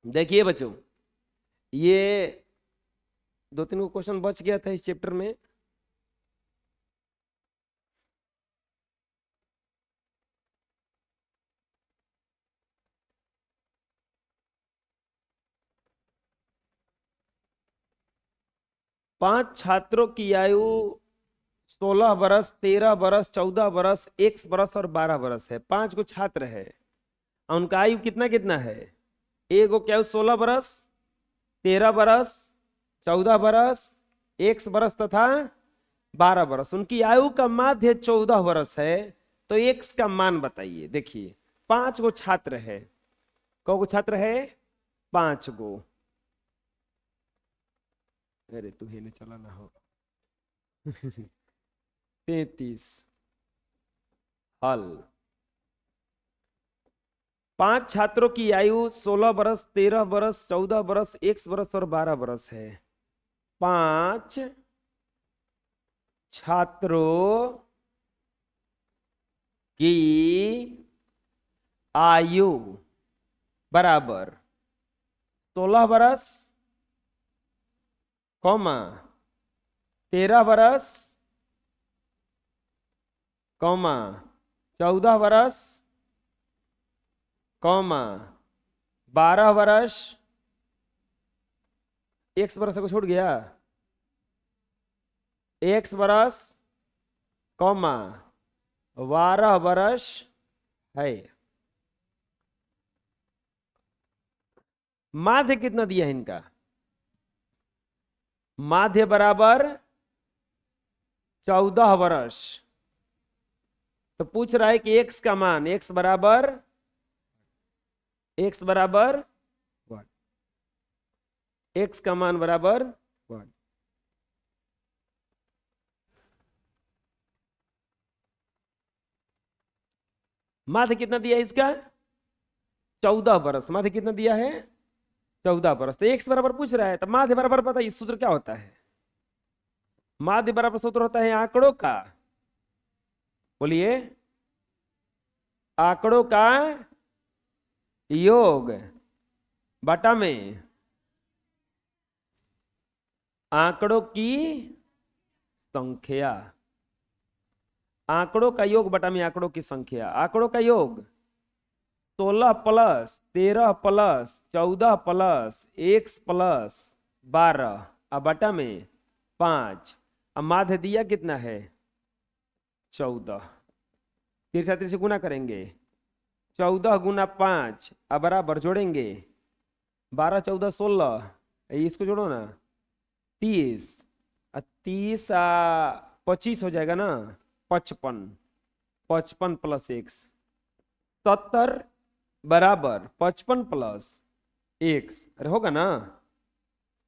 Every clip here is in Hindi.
देखिए बच्चों, ये दो तीन को क्वेश्चन बच गया था इस चैप्टर में। पांच छात्रों की आयु 16 बरस, 13 बरस, 14 बरस, 1 बरस और 12 बरस है। पांच को छात्र है और उनका आयु कितना कितना है। एक को क्या 16 बरस, 13 बरस, 14 बरस, 1 बरस तथा 12 बरस। उनकी आयु का माध्य 14 बरस है। तो एक्स का मान बताइए। देखिए, पांच गो छात्र है। कौ गो छात्र है? पांच गो। अरे तू ही नहीं चला ना हो। 33। हल। पांच छात्रों की आयु 16 बरस, 13 बरस, 14 बरस, 1 बरस और 12 बरस है। पांच छात्रों की आयु बराबर 16 बरस, कौमा 13 बरस, कौमा 14 बरस, कौमा 12 बरस। 1 बरस को छूट गया। 1 बरस, कौमा 12 बरस है। माध्य कितना दिया है इनका? माध्य बराबर 14 बरस। तो पूछ रहा है कि एक्स का मान, एक्स बराबर 1, एक्स का मान बराबर 1। माध्य कितना दिया है इसका? 14 बरस। माध्य कितना दिया है? 14 बरस। तो एक्स बराबर पूछ रहा है, तो माध्य बराबर पता है सूत्र क्या होता है? माध्य बराबर सूत्र होता है आंकड़ों का, बोलिए, आंकड़ों का योग बटा में आंकड़ों की संख्या। आंकड़ों का योग बटा में आंकड़ों की संख्या। आंकड़ों का योग 16 प्लस 13 प्लस 14 प्लस 1 प्लस 12 अब बटा में 5। अब माध्य दिया कितना है? 14। तिरछा से गुना करेंगे। 14 गुना 5 अब बराबर जोड़ेंगे। 12 14 16, इसको जोड़ो ना 30। 30 25 हो जाएगा ना। 55। 55 प्लस 1 70 बराबर 55 प्लस 1। अरे होगा ना?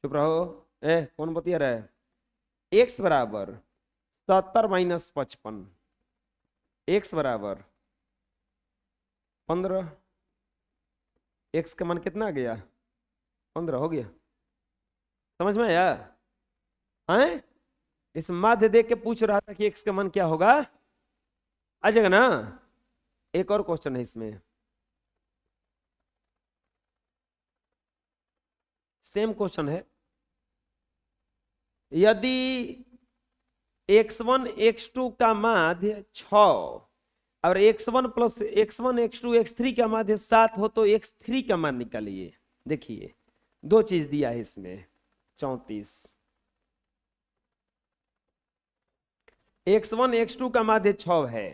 चुप रहो। कौन बतिया रहा है? एक्स बराबर 70 माइनस 55। एक्स बराबर 15। एक्स का मान कितना आ गया? 15 हो गया। समझ में आया? हैं? इस माध्य देख के पूछ रहा था कि एक्स का मान क्या होगा। आ जाएगा ना? एक और क्वेश्चन है इसमें, सेम क्वेश्चन है। यदि x1 x2 का माध्य 6 और x1 plus x1 x2 x3 का माध्य 7 हो तो x3 का मान निकालिए। देखिए, दो चीज दिया है इसमें। 34। x1 x2 का माध्य 6 है।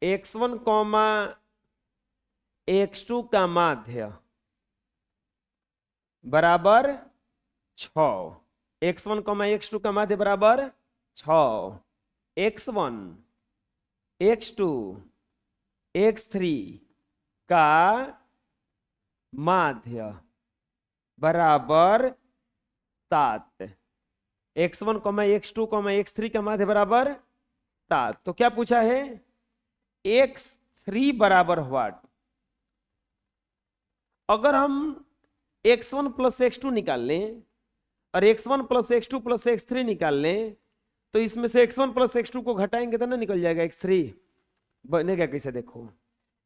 x1 कॉमा x2 का माध्य बराबर 6। x1 कॉमा x2 का माध्य बराबर 6। x1 x2 x3 का माध्य बराबर 7। x1 comma x2 comma x3 का माध्य बराबर 7। तो क्या पूछा है? x3 बराबर व्हाट? अगर हम x1 प्लस x2 निकाल लें और x1 plus x2 plus x3 निकाल लें तो इसमें से x1 प्लस x2 को घटाएंगे तो ना निकल जाएगा x3। बनेगा कैसे? देखो,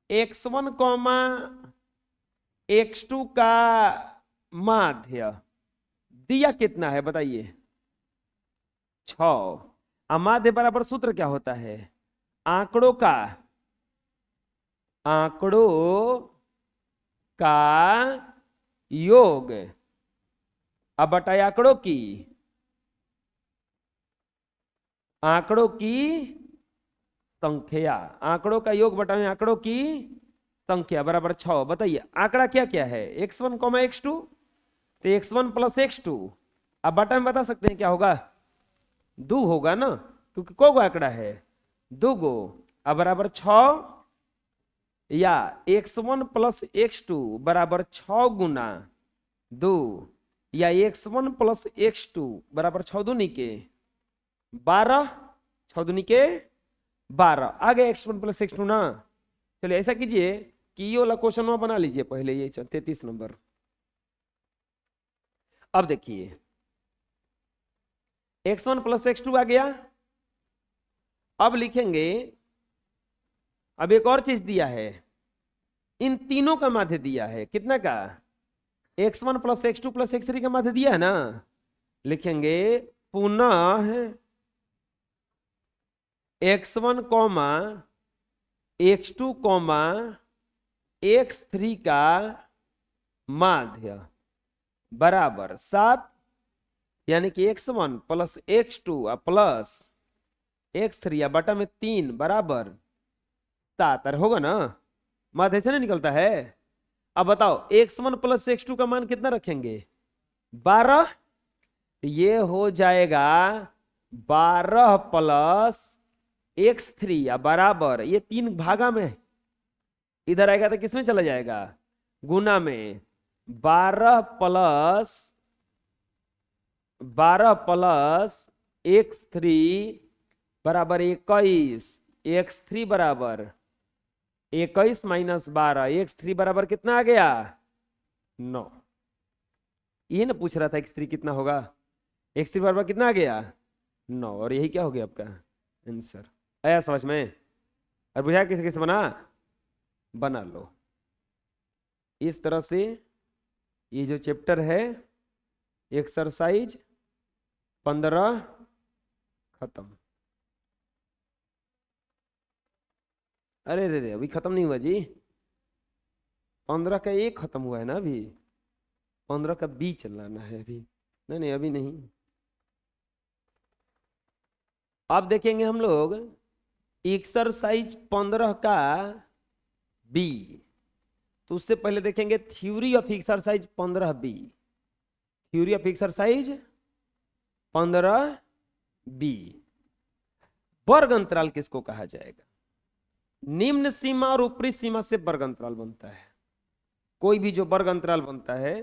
x1 कॉमा x2 का माध्य दिया कितना है बताइए, 6। अमाध्य बराबर सूत्र क्या होता है, आंकड़ों का योग अब बटाए आंकड़ों की संख्या, आंकड़ों का योग बटाए आंकड़ों की संख्या बराबर 6। बताइए आंकड़ा क्या क्या है, x1 x2, तो x1 प्लस x2। अब बटा में बता सकते हैं क्या होगा, 2 होगा ना, क्योंकि को आंकड़ा है 2 गो। अब बराबर 6 या x1 प्लस x2 बराबर 6 गुना 2 या x1 प्लस x2 बराबर 6 दूनी के 12, 6 दूनी के 12 आ गया x1 प्लस x2 ना। चलिए ऐसा कीजिए कि ये वाला क्वेश्चन बना लीजिए पहले, ये 33 नंबर। अब देखिए x1 प्लस x2 आ गया। अब लिखेंगे, अब एक और चीज दिया है, इन तीनों का माध्य दिया है, कितना का, x1 plus x2 plus x3 का माध्य दिया है ना। लिखेंगे पुनः x1 x2 x3 का माध्य बराबर 7, यानी कि x1 plus x2 plus x3 या बटा में 3 बराबर 7 होगा ना, माध्य से नहीं निकलता है। अब बताओ x1 प्लस x2 का मान कितना रखेंगे, 12, ये हो जाएगा 12 प्लस x3 या बराबर, ये 3 भागा में इधर आएगा तो किसमें चला जाएगा, गुना में, 12 प्लस x3 बराबर 21, x3 बराबर 21 माइनस 12, x3 बराबर कितना आ गया, 9। ये ना पूछ रहा था x3 कितना होगा, x3 बराबर कितना आ गया, 9, और यही क्या हो गया आपका आंसर। आया समझ में, और बुझा किसे किसे बना लो। इस तरह से ये जो चैप्टर है एक्सरसाइज 15 खत्म। अरे रे रे, अभी खत्म नहीं हुआ जी, 15 का एक खत्म हुआ है ना, अभी 15 का बी चलाना है अभी, नहीं नहीं अभी नहीं। अब देखेंगे हम लोग एक्सरसाइज 15 का बी, तो उससे पहले देखेंगे theory of exercise 15 B. Theory of exercise 15 B, वर्ग अंतराल किसको कहा जाएगा, निम्न सीमा और ऊपरी सीमा से वर्ग अंतराल बनता है। कोई भी जो वर्ग अंतराल बनता है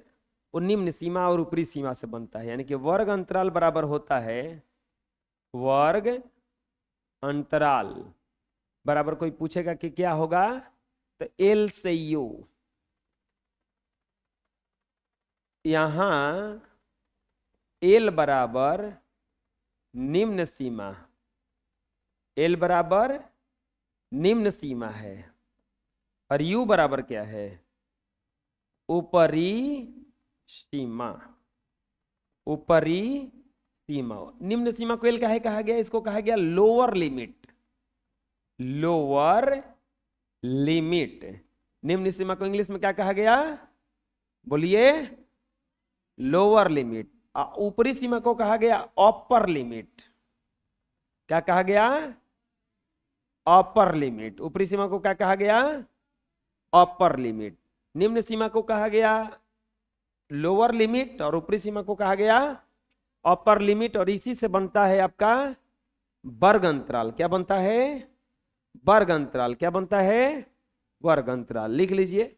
वो निम्न सीमा और ऊपरी सीमा से बनता है, यानी कि वर्ग अंतराल बराबर होता है, वर्ग अंतराल बराबर, कोई पूछेगा कि क्या होगा, तो एल से यू, यहां एल बराबर निम्न सीमा, एल बराबर निम्न सीमा है, और यू बराबर क्या है, ऊपरी सीमा, ऊपरी सीमा। निम्न सीमा को एल काहे कहा गया, इसको कहा गया लोअर लिमिट, लोअर लिमिट। निम्न सीमा को इंग्लिश में क्या कहा गया, बोलिए, लोअर लिमिट। ऊपरी सीमा को कहा गया अपर लिमिट, क्या कहा गया, अपर लिमिट। ऊपरी सीमा को क्या कहा गया, अपर लिमिट। निम्न सीमा को कहा गया लोअर लिमिट, और ऊपरी सीमा को कहा गया अपर लिमिट, और इसी से बनता है आपका वर्ग अंतराल। क्या बनता है, वर्ग अंतराल। क्या बनता है, वर्ग अंतराल। लिख लीजिए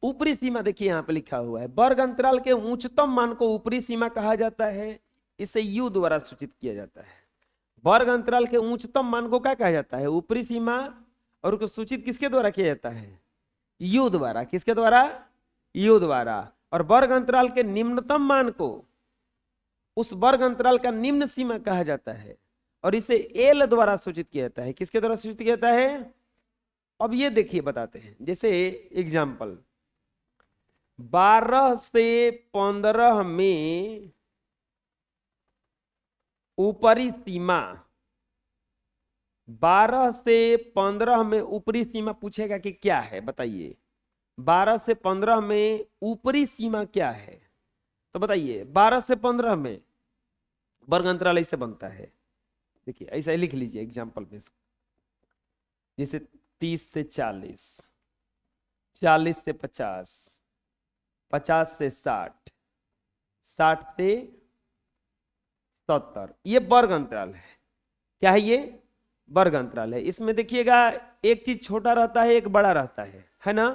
ऊपरी सीमा, देखिए यहां पे लिखा हुआ है, वर्ग अंतराल के उच्चतम मान को ऊपरी सीमा कहा जाता है, इसे यू द्वारा सूचित किया जाता है। वर्ग अंतराल के उच्चतम मान को क्या कहा जाता है, ऊपरी सीमा, और उसको सूचित किसके द्वारा किया जाता है, यू द्वारा। किसके द्वारा, यू द्वारा। और वर्ग अंतराल के निम्नतम मान को उस वर्ग अंतराल का निम्न सीमा कहा जाता है, और इसे एल द्वारा सूचित किया जाता है। किसके द्वारा सूचित किया जाता है, अब ये देखिए बताते हैं, जैसे एग्जाम्पल 12 से 15 में ऊपरी सीमा, 12 से 15 में ऊपरी सीमा पूछेगा कि क्या है, बताइए 12 से 15 में ऊपरी सीमा क्या है। तो बताइए 12 से 15 में वर्ग अंतराल ऐसे बनता है, देखिए ऐसा लिख लीजिए एग्जाम्पल में, जैसे 30 से 40, 40 से 50, 50 से 60, 60 से 70, ये वर्ग अंतराल है। क्या है ये? वर्ग अंतराल है। इसमें देखिएगा एक चीज छोटा रहता है, एक बड़ा रहता है ना।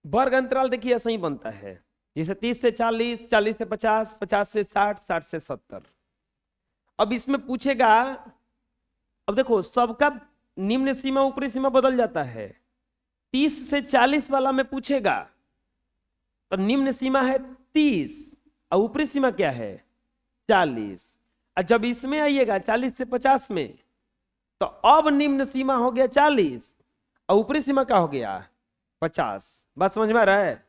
वर्ग अंतराल देखिए ऐसा ही बनता है, जैसे 30 से 40, 40 से 50, 50 से 60, 60 से 70। अब इसमें पूछेगा, अब देखो सबका निम्न सीमा ऊपरी सीमा बदल जाता है। 30 से 40 वाला में पूछेगा तो निम्न सीमा है 30 और ऊपरी सीमा क्या है 40। और जब इसमें आइएगा 40 से 50 में, तो अब निम्न सीमा हो गया 40 और ऊपरी सीमा क्या हो गया 50। बात समझ में आ रहा है?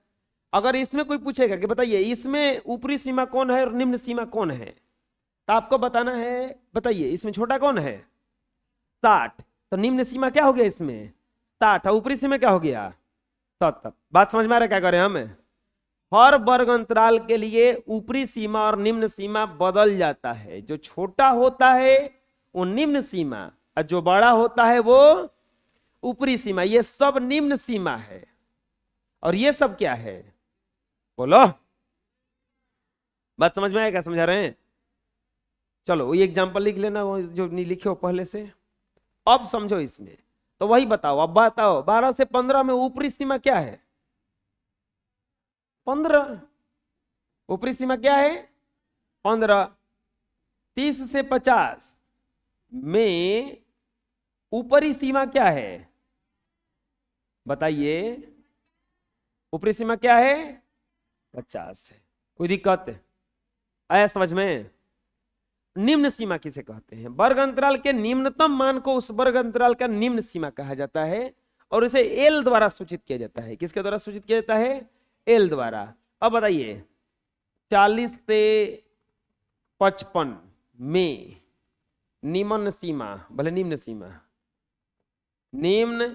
अगर इसमें कोई पूछेगा कि बताइए इसमें ऊपरी सीमा कौन है और निम्न सीमा कौन है, तो आपको बताना है, बताइए इसमें छोटा कौन है 60, तो निम्न सीमा क्या हो गया इसमें 60 और ऊपरी सीमा क्या हो गया 70। बात समझ में आ रहा है क्या करें हम? हर वर्ग अंतराल के लिए ऊपरी सीमा और निम्न सीमा बदल जाता है। जो छोटा होता है वो निम्न सीमा और जो बड़ा होता है वो ऊपरी सीमा। ये सब निम्न सीमा है और ये सब क्या है, बोलो। बात समझ में आएगा? समझा रहे हैं? चलो ये एग्जांपल लिख लेना, वो जो नहीं लिखे हो पहले से। अब समझो इसमें, तो वही बताओ। अब बताओ 12 से 15 में ऊपरी सीमा क्या है 15, ऊपरी सीमा क्या है 15। 30 से 50 में ऊपरी सीमा क्या है, बताइए ऊपरी सीमा क्या है 50 है। कोई दिक्कत आया समझ में? निम्न सीमा किसे कहते हैं? वर्ग अंतराल के निम्नतम मान को उस वर्ग अंतराल का निम्न सीमा कहा जाता है और इसे एल द्वारा सूचित किया जाता है। किसके द्वारा सूचित किया जाता है? एल द्वारा। अब बताइए 40 से 55 में निम्न सीमा, भले निम्न सीमा, निम्न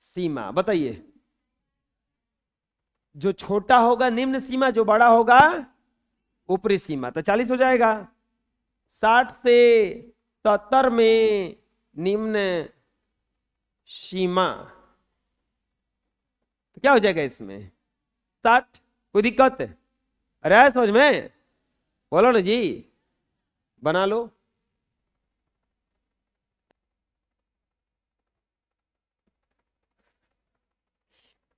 सीमा बताइए। जो छोटा होगा निम्न सीमा, जो बड़ा होगा ऊपरी सीमा, तो 40 हो जाएगा। 60 से 70 में निम्न सीमा, तो क्या हो जाएगा इसमें 60। कोई दिक्कत है? अरे आया समझ में? बोलो ना जी, बना लो।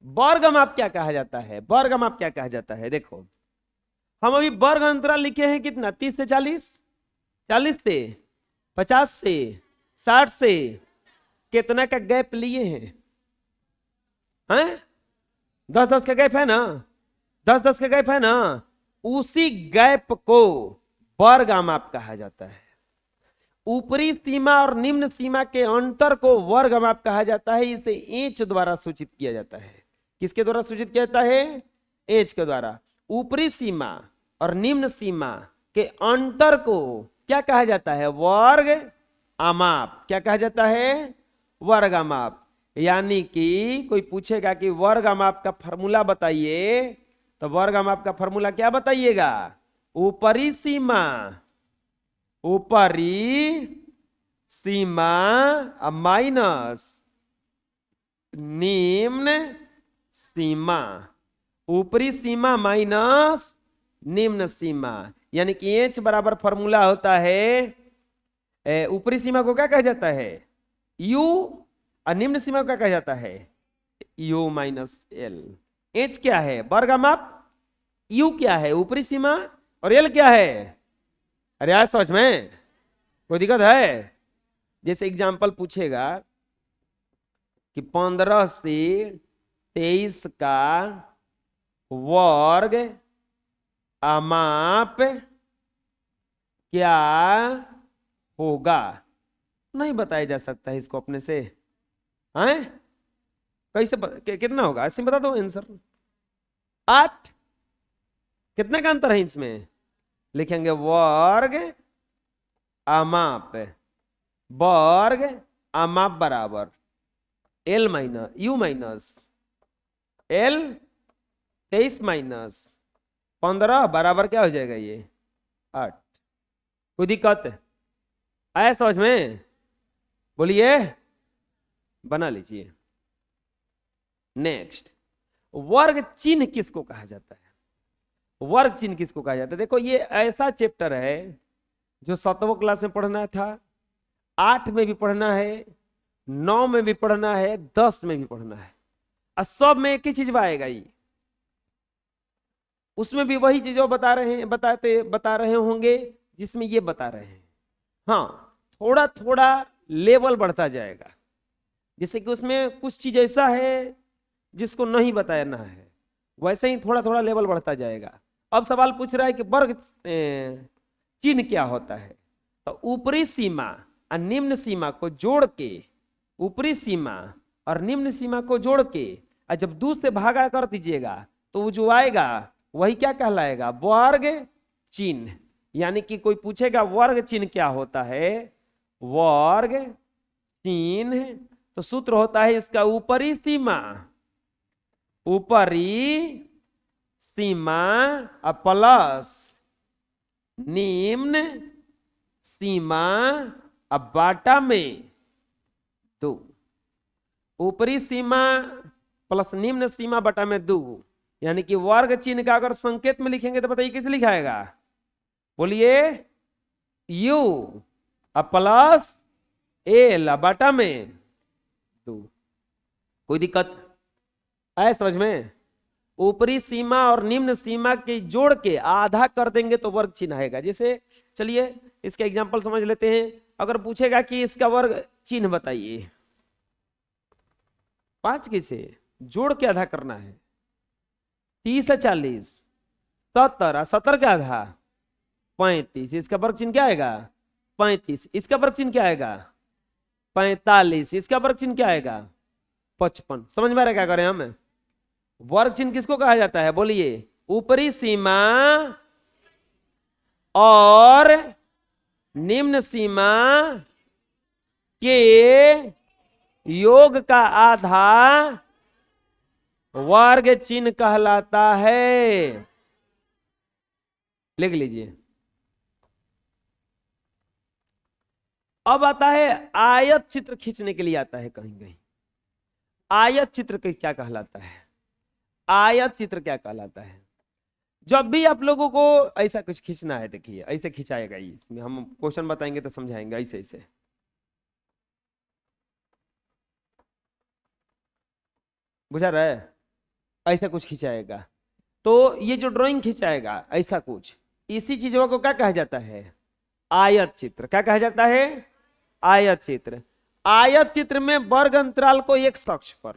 वर्ग माप क्या कहा जाता है? वर्ग माप क्या कहा जाता है? देखो हम अभी वर्ग अंतराल लिखे हैं कितना, 30 से 40, 40 से 50 से 60 से, कितना का गैप लिए हैं? 10-10 का गैप है ना, 10-10 का गैप है ना। उसी गैप को वर्ग माप कहा जाता है। ऊपरी सीमा और निम्न सीमा के अंतर को वर्ग माप कहा जाता है। इसे इंच द्वारा सूचित किया जाता है। किसके द्वारा सूचित किया जाता है? इंच के द्वारा। ऊपरी सीमा और निम्न सीमा के अंतर को क्या कहा जाता है? वर्ग अमाप। क्या कहा जाता है? वर्ग अमाप। यानी कि कोई पूछेगा कि वर्ग अमाप का फॉर्मूला बताइए, तो वर्ग अमाप का फॉर्मूला क्या बताइएगा? ऊपरी सीमा, ऊपरी सीमा माइनस निम्न सीमा, ऊपरी सीमा माइनस निम्न सीमा। यानी कि एच बराबर फॉर्मूला होता है, ऊपरी सीमा को क्या कहा जाता है? यू, और निम्न सीमा को क्या कहा जाता है? You minus L. एच क्या है? वर्ग माप। यू क्या है? ऊपरी सीमा। और एल क्या है? अरे यार समझ में कोई दिक्कत है? जैसे एग्जांपल पूछेगा कि 15 से 23 का वर्ग अमाप क्या होगा, नहीं बताया जा सकता है इसको अपने से। हैं कैसे कितना होगा ऐसे बता दो आंसर। 8। कितने का अंतर है इसमें? लिखेंगे वर्ग अमाप, वर्ग अमाप बराबर L minus you minus L 23 minus 15 बराबर क्या हो जाएगा ये 8। कोई दिक्कत आया समझ में? बोलिए, बना लीजिए। नेक्स्ट, वर्ग चिन्ह किसको कहा जाता है? वर्ग चिन्ह किसको कहा जाता है? देखो ये ऐसा चैप्टर है जो 7वीं क्लास में पढ़ना था, 8 में भी पढ़ना है, 9 में भी पढ़ना है, 10 में भी पढ़ना है, और सब में एक ही चीज आएगा ही। उसमें भी वही चीजों बता रहे होंगे जिसमें ये बता रहे हैं। हाँ, थोड़ा थोड़ा लेवल बढ़ता जाएगा, जैसे कि उसमें कुछ चीज ऐसा है जिसको नहीं बताना है, वैसे ही थोड़ा थोड़ा लेवल बढ़ता जाएगा। अब सवाल पूछ रहा है कि वर्ग चिन्ह क्या होता है? तो ऊपरी सीमा और निम्न सीमा को जोड़ के, ऊपरी सीमा और निम्न सीमा को जोड़ के और जब 2 से भागा कर दीजिएगा तो वो जो आएगा वही क्या कहलाएगा? वर्ग चिन्ह। यानी कि कोई पूछेगा वर्ग चिन्ह क्या होता है? वर्ग चिन्ह तो सूत्र होता है इसका ऊपरी सीमा, ऊपरी सीमा प्लस निम्न सीमा अब बाटा में 2। ऊपरी सीमा प्लस निम्न सीमा बटा में 2, यानी कि वर्ग चिन्ह का अगर संकेत में लिखेंगे तो बताइए किसे लिखाएगा? बोलिए, u प्लस एल बटा में 2। कोई दिक्कत आए समझ में? ऊपरी सीमा और निम्न सीमा के जोड़ के आधा कर देंगे तो वर्ग चिन्ह आएगा। जैसे चलिए इसका एग्जांपल समझ लेते हैं। अगर पूछेगा कि इसका वर्ग चिन्ह बताइए, 5 कैसे जोड़ के आधा करना है? 30 है 40, 70 70 का आधा 35, इसका वर्ग चिन्ह क्या आएगा? 35। इसका वर्ग चिन्ह क्या आएगा? 45। इसका वर्ग चिन्ह क्या आएगा? 55। समझ में आ रहा है क्या करें हम? वर्ग चिन्ह किसको कहा जाता है? बोलिए, ऊपरी सीमा और निम्न सीमा के योग का आधा वर्ग चिन्ह कहलाता है। लिख लीजिए। अब आता है आयत चित्र खींचने के लिए आता है कहीं कहीं। आयत चित्र क्या कहलाता है? आयत चित्र क्या कहलाता है? जब भी आप लोगों को ऐसा कुछ खींचना है, देखिए ऐसे खिंचाएगा ही, इसमें हम क्वेश्चन बताएंगे तो समझाएंगे। ऐसे ऐसे बुझा रहा है? ऐसा कुछ खिंचाएगा तो ये जो ड्राइंग खिंचाएगा ऐसा कुछ, इसी चीजों को क्या कहा जाता है? आयत चित्र। क्या कहा जाता है? आयत चित्र। आयत चित्र में वर्ग अंतराल को एक अक्ष पर,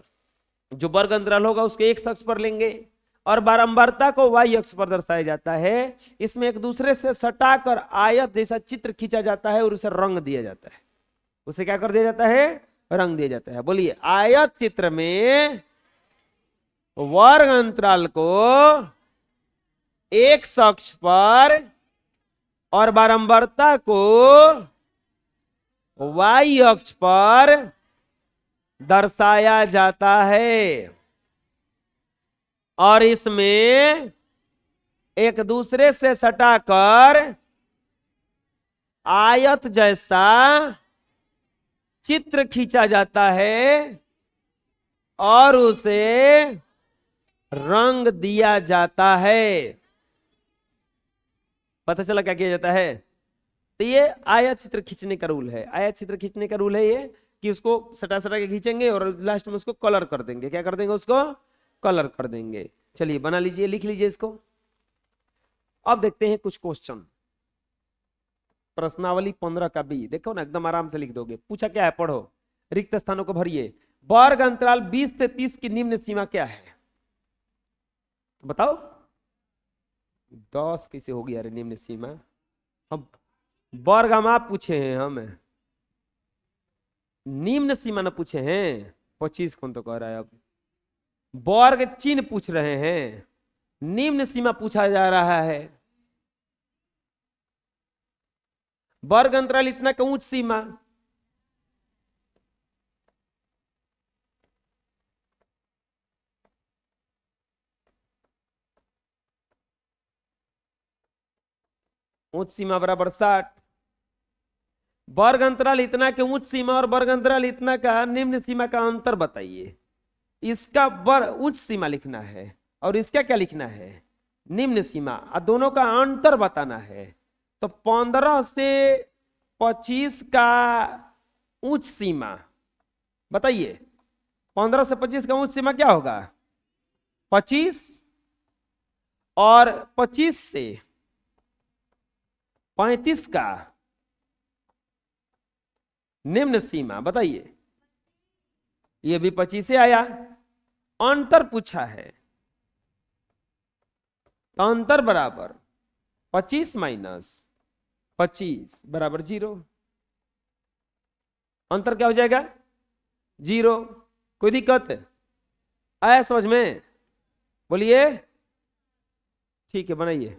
जो वर्ग अंतराल होगा उसके एक अक्ष पर लेंगे और बारंबारता को y अक्ष पर दर्शाया जाता है। इसमें एक दूसरे से सटाकर आयत जैसा चित्र खींचा जाता है और उसे रंग दिया जाता है। उसे क्या कर दिया जाता है? रंग दिया जाता है। बोलिए, आयत चित्र में वर्ग अंतराल को एक अक्ष पर और बारंबारता को y अक्ष पर दर्शाया जाता है और इसमें एक दूसरे से सटाकर आयत जैसा चित्र खींचा जाता है और उसे रंग दिया जाता है। पता चला क्या किया जाता है? तो ये आयत चित्र खींचने का रूल है। आयत चित्र खींचने का रूल है ये कि उसको सटा सटा के खींचेंगे और लास्ट में उसको कलर कर देंगे। क्या कर देंगे? उसको कलर कर देंगे। चलिए बना लीजिए, लिख लीजिए इसको। अब देखते हैं कुछ क्वेश्चन। प्रश्नावली 15 का बी, देखो ना एकदम आराम से लिख दोगे। पूछा क्या है? पढ़ो। रिक्त स्थानों को भरिए। वर्ग अंतराल 20 से 30 की निम्न सीमा क्या है? बताओ। 10 कैसे होगी? अरे निम्न सीमा, हम वर्ग हम आप पूछे हैं हमें। निम्न सीमा न पूछे हैं, 25 कौन तो कह रहा है। अब वर्ग चिन्ह पूछ रहे हैं, निम्न सीमा पूछा जा रहा है। वर्ग अंतराल इतना का उच्च सीमा, उच्च सीमा बराबर 60। वर्ग अंतराल इतना के उच्च सीमा और वर्ग अंतराल इतना का निम्न सीमा का अंतर बताइए। इसका उच्च सीमा लिखना है और इसका क्या लिखना है, निम्न सीमा, और दोनों का अंतर बताना है। तो 15 से 25 का उच्च सीमा बताइए। 15 से 25 का उच्च सीमा क्या होगा, 25, और 25 से 35 का निम्न सीमा बताइए। ये भी 25 से आया, अंतर पूछा है, तो अंतर बराबर 25 माइनस 25 बराबर 0। अंतर क्या हो जाएगा, 0। कोई दिक्कत आया समझ में, बोलिए। ठीक है, बनाइए।